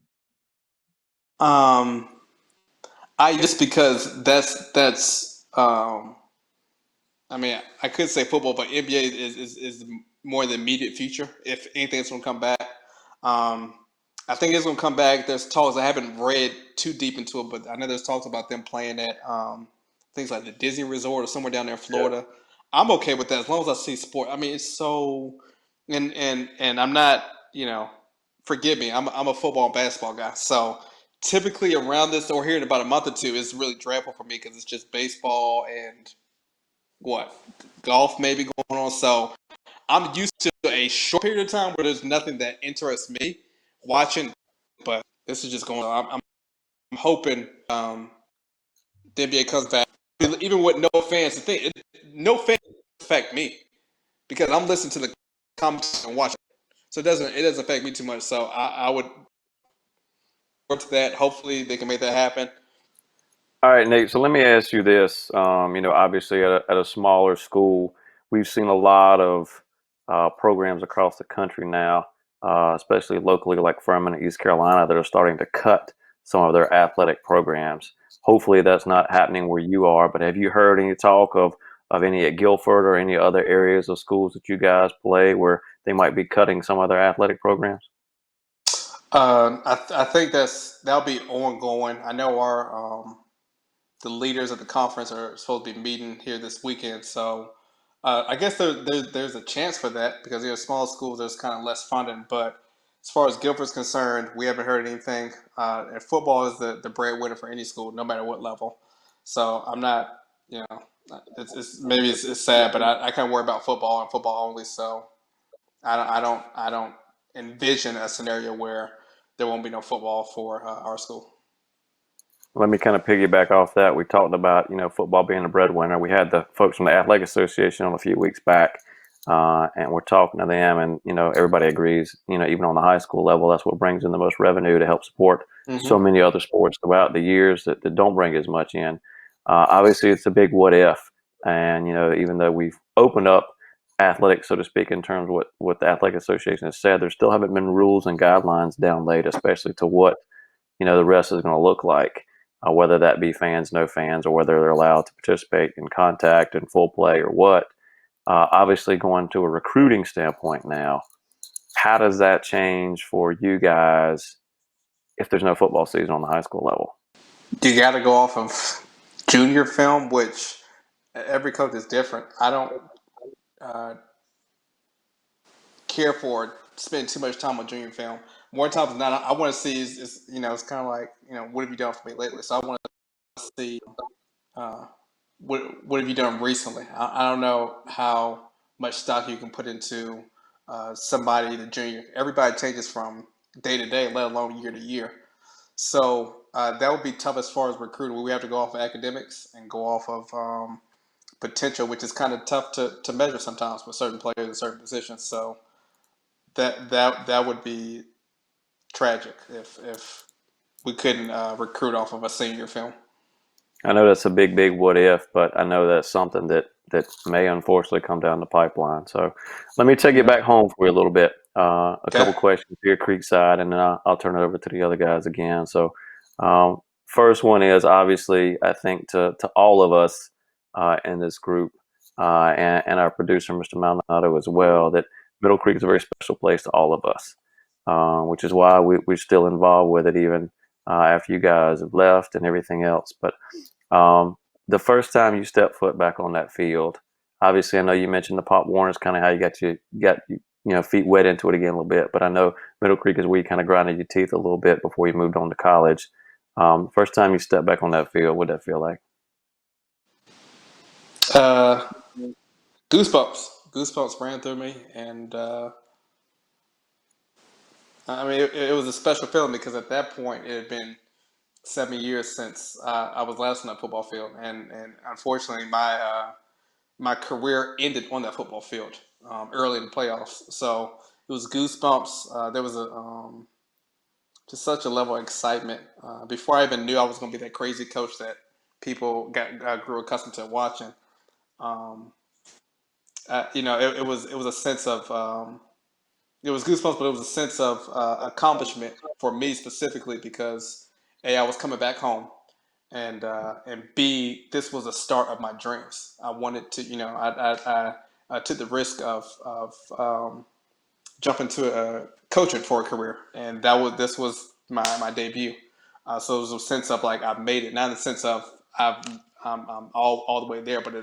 Speaker 4: Just because that's I mean, I could say football, but NBA is more the immediate future. If anything's going to come back, I think it's going to come back. There's talks. I haven't read too deep into it, but I know there's talks about them playing at things like the Disney Resort or somewhere down there in Florida. Yeah. I'm okay with that as long as I see sport. I mean, it's so and I'm not, forgive me. I'm a football and basketball guy, so. Typically around this or here in about a month or two is really dreadful for me because it's just baseball and golf maybe going on. So I'm used to a short period of time where there's nothing that interests me watching, but this is just going on. I'm hoping the NBA comes back even with no fans. The thing, no fans affect me because I'm listening to the comments and watching, so it doesn't affect me too much. So I would. To that. Hopefully they can make that happen.
Speaker 1: All right, Nate. So let me ask you this. Obviously at a smaller school, we've seen a lot of programs across the country now, especially locally like Furman and East Carolina, that are starting to cut some of their athletic programs. Hopefully that's not happening where you are, but have you heard any talk of any at Guilford or any other areas of schools that you guys play where they might be cutting some of their athletic programs?
Speaker 4: I think that'll be ongoing. I know our the leaders of the conference are supposed to be meeting here this weekend, so I guess there's a chance for that because small schools there's kind of less funding. But as far as Guilford's concerned, we haven't heard anything. And football is the breadwinner for any school, no matter what level. So I'm not, it's sad, but I kind of worry about football and football only. So I don't envision a scenario where there won't be no football for our school.
Speaker 1: Let me kind of piggyback off that. We talked about, football being a breadwinner. We had the folks from the Athletic Association on a few weeks back, and we're talking to them, and, everybody agrees, even on the high school level, that's what brings in the most revenue to help support so many other sports throughout the years that don't bring as much in. Obviously, it's a big what if. And, even though we've opened up athletics, so to speak, in terms of what the Athletic Association has said, there still haven't been rules and guidelines down laid, especially to what, the rest is going to look like, whether that be fans, no fans, or whether they're allowed to participate in contact and full play or what. Obviously, going to a recruiting standpoint now, how does that change for you guys if there's no football season on the high school level?
Speaker 4: You got to go off of junior film, which every coach is different. I don't care for spending too much time on junior film. More times than not, I want to see is it's kind of like, what have you done for me lately? So I want to see what have you done recently. I don't know how much stock you can put into somebody, the junior. Everybody changes from day to day, let alone year to year. So that would be tough as far as recruiting. We have to go off of academics and go off of potential, which is kind of tough to measure sometimes with certain players in certain positions. So that would be tragic if we couldn't recruit off of a senior film.
Speaker 1: I know that's a big, big what if, but I know that's something that may unfortunately come down the pipeline. So let me take it back home for you a little bit. A couple questions here, Creekside, and then I'll turn it over to the other guys again. So first one is obviously, I think to all of us in this group and our producer, Mr. Maldonado, as well, that Millcreek is a very special place to all of us, which is why we're still involved with it even after you guys have left and everything else. But the first time you step foot back on that field, obviously I know you mentioned the Pop Warner's kind of how you got feet wet into it again a little bit, but I know Millcreek is where you kind of grinded your teeth a little bit before you moved on to college. First time you step back on that field, what did that feel like?
Speaker 4: Goosebumps ran through me, and it was a special feeling because at that point it had been 7 years since I was last on that football field, and unfortunately my career ended on that football field early in the playoffs. So it was goosebumps. There was just such a level of excitement before I even knew I was going to be that crazy coach that people grew accustomed to watching. It was a sense of it was goosebumps, but it was a sense of accomplishment for me specifically because A, I was coming back home, and B, this was the start of my dreams. I wanted to, I took the risk of jumping to a coaching for a career, and this was my debut. So it was a sense of like I've made it, not in the sense of I'm all the way there, but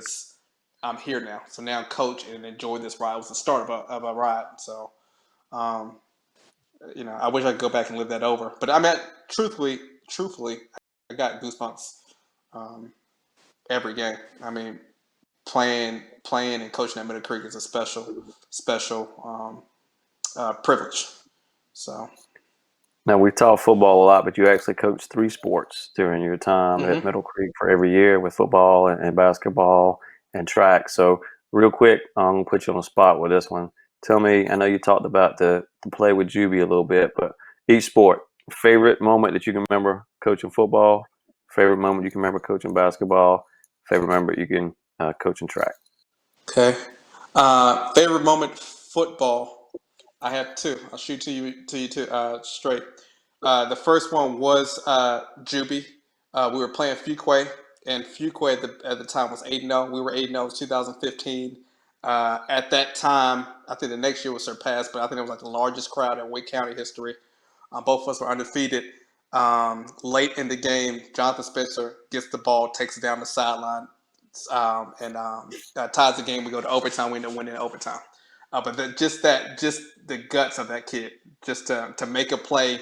Speaker 4: I'm here now. So now coach and enjoy this ride. It was the start of a ride. So. I wish I could go back and live that over. But I mean, truthfully, I got goosebumps every game. I mean, playing and coaching at Millcreek is a special privilege. So.
Speaker 1: Now, we talk football a lot, but you actually coached 3 sports during your time at Millcreek for every year with football and basketball and track. So real quick, I'm going to put you on the spot with this one. Tell me, I know you talked about the play with Juby a little bit, but each sport, favorite moment that you can remember coaching football, favorite moment you can remember coaching basketball, favorite moment you can coaching track.
Speaker 4: Okay. Favorite moment football. I have 2. I'll shoot to you two straight. The first one was Juby. We were playing Fuquay, and Fuquay at the time was 8-0. We were 8-0. It was 2015. At that time, I think the next year was surpassed, but I think it was like the largest crowd in Wake County history. Both of us were undefeated. Late in the game, Jonathan Spencer gets the ball, takes it down the sideline, and ties the game. We go to overtime. We end up winning in overtime. But just the guts of that kid, just to make a play.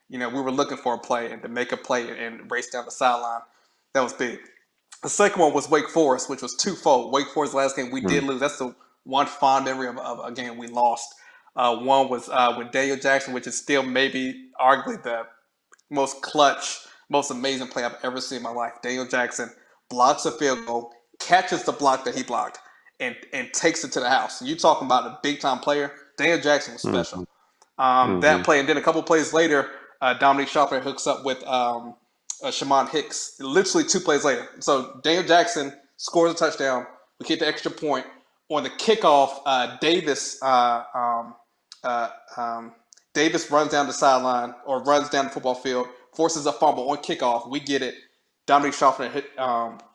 Speaker 4: We were looking for a play, and to make a play and race down the sideline, that was big. The second one was Wake Forest, which was twofold. Wake Forest last game we did lose. That's the one fond memory of a game we lost. One was with Daniel Jackson, which is still maybe arguably the most clutch, most amazing play I've ever seen in my life. Daniel Jackson blocks a field goal, catches the block that he blocked, and takes it to the house. You talking about a big time player? Daniel Jackson was special. That play, and then a couple plays later, Dominic Sharper hooks up with Shamon Hicks. Literally 2 plays later. So Daniel Jackson scores a touchdown. We kick the extra point. On the kickoff, Davis runs down the sideline or runs down the football field, forces a fumble on kickoff. We get it. Dominic Schaffner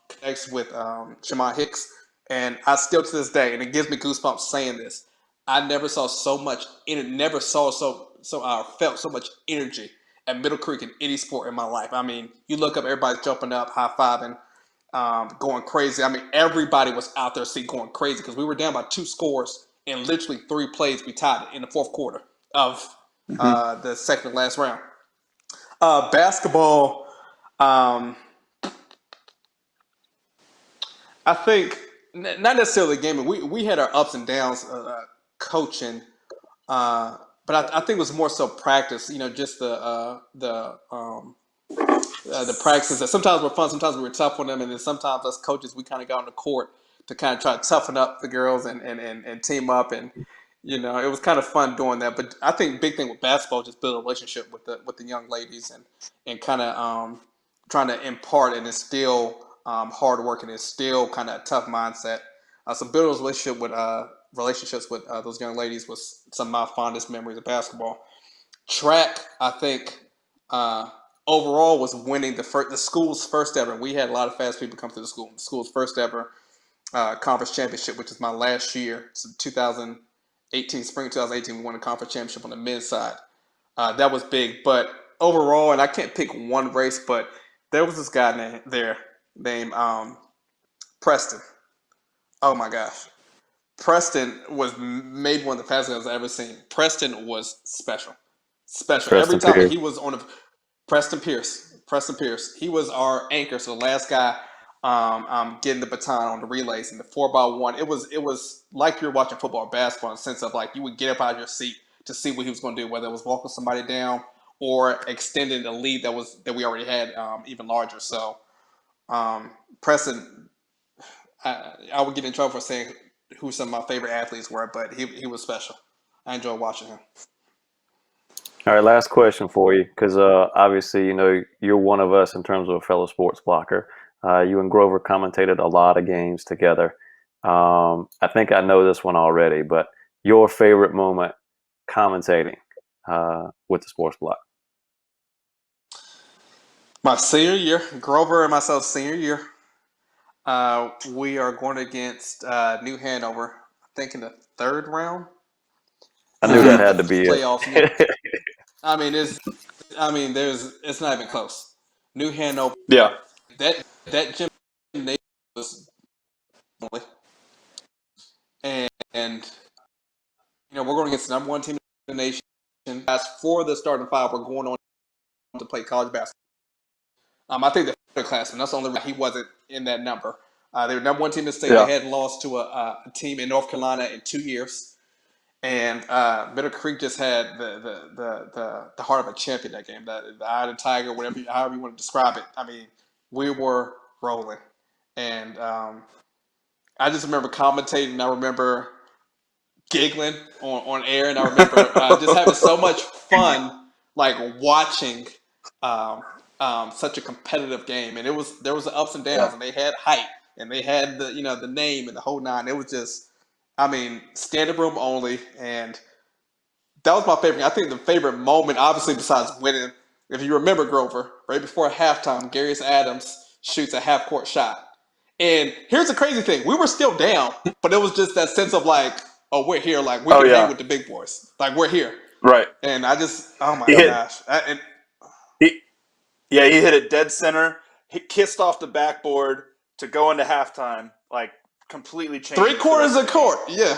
Speaker 4: connects with Shamon Hicks. And I still to this day, and it gives me goosebumps saying this, I never saw so much, never saw felt so much energy at Millcreek in any sport in my life. I mean, you look up, everybody's jumping up, high-fiving, going crazy. I mean, everybody was out there going crazy because we were down by 2 scores in literally 3 plays. We tied it in the fourth quarter of the second to last round. Basketball, I think not necessarily gaming. We had our ups and downs coaching, but I think it was more so practice. Just the practices that sometimes were fun, sometimes we were tough on them, and then sometimes us coaches we kind of got on the court to kind of try to toughen up the girls and team up, and it was kind of fun doing that. But I think big thing with basketball just build a relationship with the young ladies and kind of trying to impart and instill hard work and instill kind of a tough mindset. So build those relationships with those young ladies was some of my fondest memories of basketball. Track, I think, overall was winning the school's first ever. We had a lot of fast people come to the school. The school's first ever conference championship, which is my last year. So 2018, spring 2018, we won a conference championship on the men's side. That was big. But overall, and I can't pick one race, but there was this guy named Preston. Oh my gosh. Preston was made one of the fastest guys I've ever seen. Preston was special. Every time that he was on Preston Pierce. He was our anchor. So the last guy getting the baton on the relays in the 4x1. It was like you were watching football or basketball in the sense of like you would get up out of your seat to see what he was going to do, whether it was walking somebody down or extending the lead that we already had even larger. So Preston, I would get in trouble for saying who some of my favorite athletes were, but he was special. I enjoyed watching him.
Speaker 1: All right, last question for you, because obviously, you're one of us in terms of a fellow sports blocker. You and Grover commentated a lot of games together. I think I know this one already, but your favorite moment commentating with the sports block?
Speaker 4: My senior year, Grover and myself, senior year. We are going against New Hanover, I think in the 3rd round.
Speaker 1: I knew that had to be
Speaker 4: playoffs.
Speaker 1: it.
Speaker 4: It's not even close. New Hanover.
Speaker 2: Yeah.
Speaker 4: That gym was and we're going against the number 1 team in the nation. As for the starting 5, we're going on to play college basketball. I think the underclassmen. That's the only reason he wasn't in that number. They were number 1 team in the state.
Speaker 2: Yeah.
Speaker 4: They hadn't lost to a team in North Carolina in 2 years, and Millcreek just had the heart of a champion that game. The eye of the tiger, however you want to describe it. I mean, we were rolling, and I just remember commentating. I remember giggling on air, and I remember just having so much fun, like watching such a competitive game. And there was the ups and downs, and they had height, and they had the name and the whole nine. It was just, standing room only, and that was my favorite. I think the favorite moment, obviously, besides winning, if you remember Grover, right before halftime, Garius Adams shoots a half-court shot. And here's the crazy thing. We were still down, but it was just that sense of like, oh, we're here. Like, we can hang with the big boys. Like, we're here.
Speaker 2: Right.
Speaker 4: And I just, oh my gosh.
Speaker 2: He hit it dead center. He kissed off the backboard to go into halftime, like completely changed.
Speaker 4: 3/4 of the court. Yeah.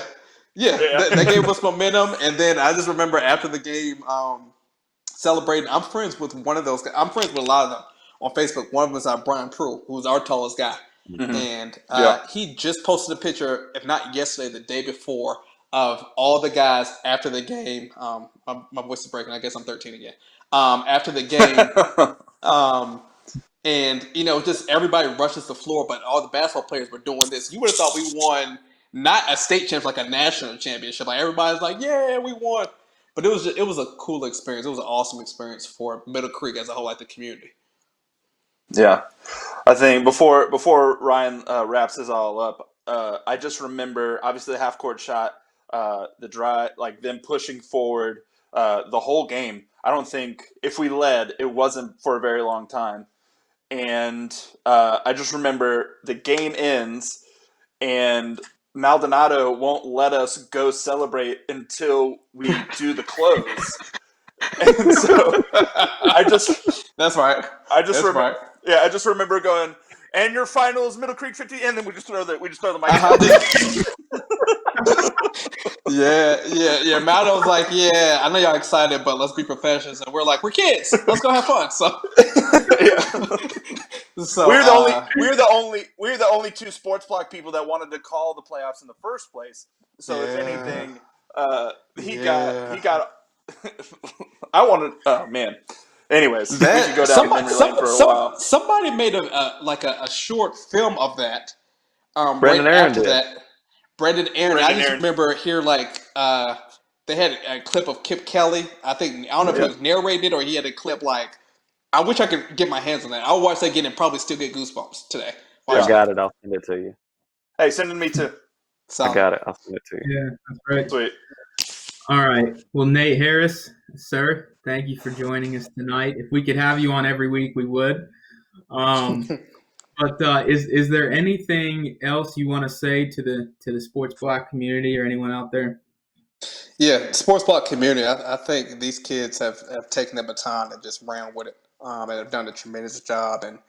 Speaker 4: That gave us momentum. And then I just remember after the game celebrating. I'm friends with one of those guys. I'm friends with a lot of them on Facebook. One of them is Bryant, who's our tallest guy. Mm-hmm. And he just posted a picture, if not yesterday, the day before, of all the guys after the game. My voice is breaking. I guess I'm 13 again. After the game. And, just everybody rushes the floor, but all the basketball players were doing this. You would have thought we won not a state championship, like a national championship. Like, everybody's like, yeah, we won. But it was a cool experience. It was an awesome experience for Millcreek as a whole, like the community.
Speaker 2: Yeah. I think before Ryan wraps this all up, I just remember obviously the half court shot, the drive, like them pushing forward the whole game. I don't think if we led, it wasn't for a very long time. And I just remember the game ends and Maldonado won't let us go celebrate until we do the close. And so
Speaker 4: That's right.
Speaker 2: I just
Speaker 4: That's right.
Speaker 2: yeah, I just remember going, and your final is Millcreek 50, and then we just throw the mic.
Speaker 4: Yeah. Maldo was like, "Yeah, I know y'all excited, but let's be professionals." And we're like, "We're kids. Let's go have fun." So,
Speaker 2: we're the only two sports block people that wanted to call the playoffs in the first place. So if anything, he got. I wanted. Oh man. Anyways, we could go down memory lane for a while.
Speaker 4: Somebody made a short film of that.
Speaker 1: Brandon
Speaker 4: right
Speaker 1: Aaron
Speaker 4: after
Speaker 1: did.
Speaker 4: that, Brandon Aaron. I just remember here they had a clip of Kip Kelly. I don't know if he was narrated or he had a clip like. I wish I could get my hands on that. I'll watch that again and probably still get goosebumps today.
Speaker 1: I got it. I'll send it to you.
Speaker 2: Hey, send it to me too.
Speaker 1: I got it. I'll send it to you.
Speaker 3: Yeah, that's right.
Speaker 2: Sweet.
Speaker 3: All right. Well, Nate Harris, sir, thank you for joining us tonight. If we could have you on every week, we would. But is there anything else you want to say to the sports block community or anyone out there?
Speaker 4: Yeah, sports block community. I think these kids have taken the baton and just ran with it, and have done a tremendous job. And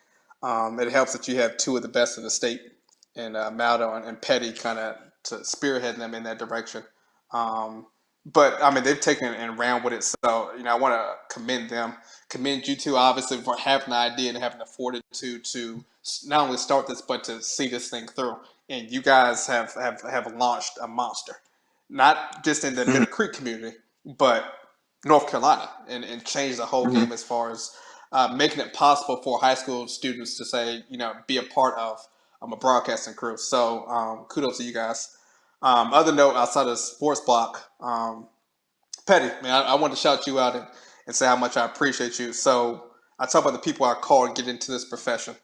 Speaker 4: it helps that you have two of the best in the state, and Maldo and Petty kind of to spearhead them in that direction. But I mean, they've taken it and ran with it. So I want to commend them, commend you two, obviously, for having the idea and having the fortitude to not only start this but to see this thing through. And you guys have launched a monster. Not just in the Millcreek community, but North Carolina, and change the whole game as far as making it possible for high school students to say, be a part of a broadcasting crew. So kudos to you guys. Other note, outside of the sports block, Petty, man, I want to shout you out and say how much I appreciate you. So I talk about the people I call and get into this profession,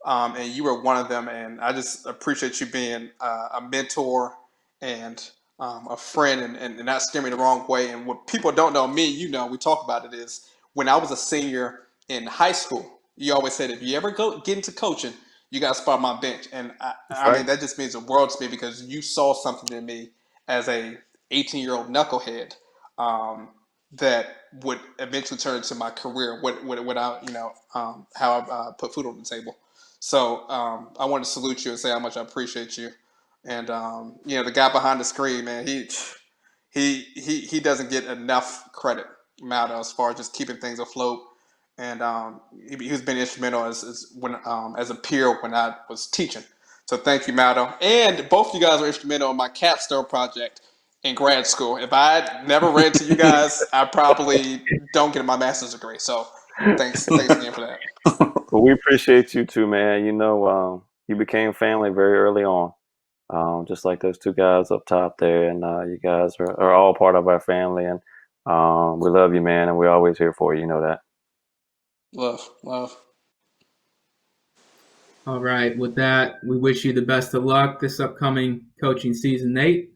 Speaker 4: and you were one of them. And I just appreciate you being a mentor and a friend, and not steer me the wrong way. And what people don't know, me, we talk about it, is when I was a senior in high school, you always said, if you ever get into coaching, you got to spot my bench. And I mean, that just means the world to me because you saw something in me as a 18-year-old knucklehead that would eventually turn into my career without, how I put food on the table. So I want to salute you and say how much I appreciate you. And the guy behind the screen, man, he doesn't get enough credit, Maldo, as far as just keeping things afloat. And he's been instrumental as a peer when I was teaching. So thank you, Maldo. And both of you guys were instrumental in my capstone project in grad school. If I had never read to you guys, I probably don't get my master's degree. So thanks again for that.
Speaker 1: Well, we appreciate you too, man. You became family very early on. Just like those two guys up top there, and you guys are all part of our family, and we love you, man, and we're always here for you. You know that.
Speaker 4: Love.
Speaker 3: All right. With that, we wish you the best of luck this upcoming coaching season, Nate.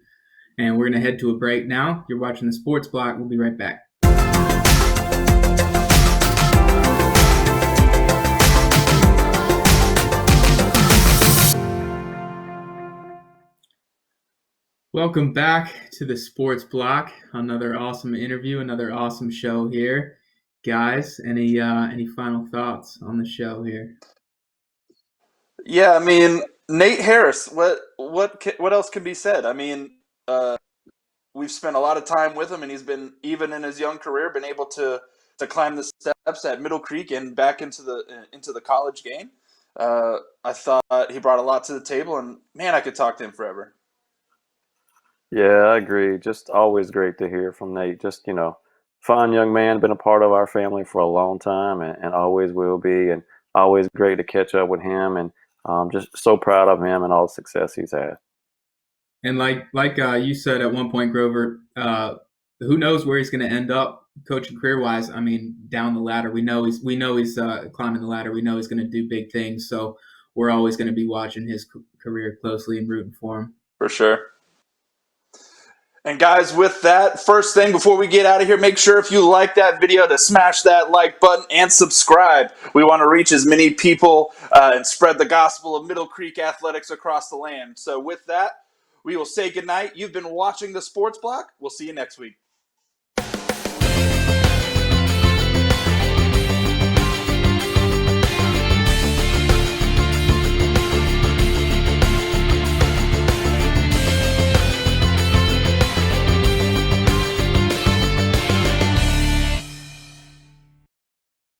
Speaker 3: And we're going to head to a break now. You're watching the Sports Block. We'll be right back. Welcome back to the Sports Block. Another awesome interview, another awesome show here. Guys, any final thoughts on the show here?
Speaker 2: Yeah, I mean, Nate Harris, what else can be said? I mean, we've spent a lot of time with him, and he's been, even in his young career, been able to climb the steps at Millcreek and back into the college game. I thought he brought a lot to the table, and man, I could talk to him forever.
Speaker 1: Yeah, I agree. Just always great to hear from Nate. Just, fun young man, been a part of our family for a long time and always will be. And always great to catch up with him. And just so proud of him and all the success he's had.
Speaker 3: And like you said at one point, Grover, who knows where he's going to end up coaching career-wise. I mean, down the ladder, we know he's climbing the ladder. We know he's going to do big things. So we're always going to be watching his career closely and rooting for him.
Speaker 2: For sure. And guys, with that, first thing before we get out of here, make sure if you like that video to smash that like button and subscribe. We want to reach as many people and spread the gospel of Millcreek athletics across the land. So with that, we will say goodnight. You've been watching The Sports Block. We'll see you next week.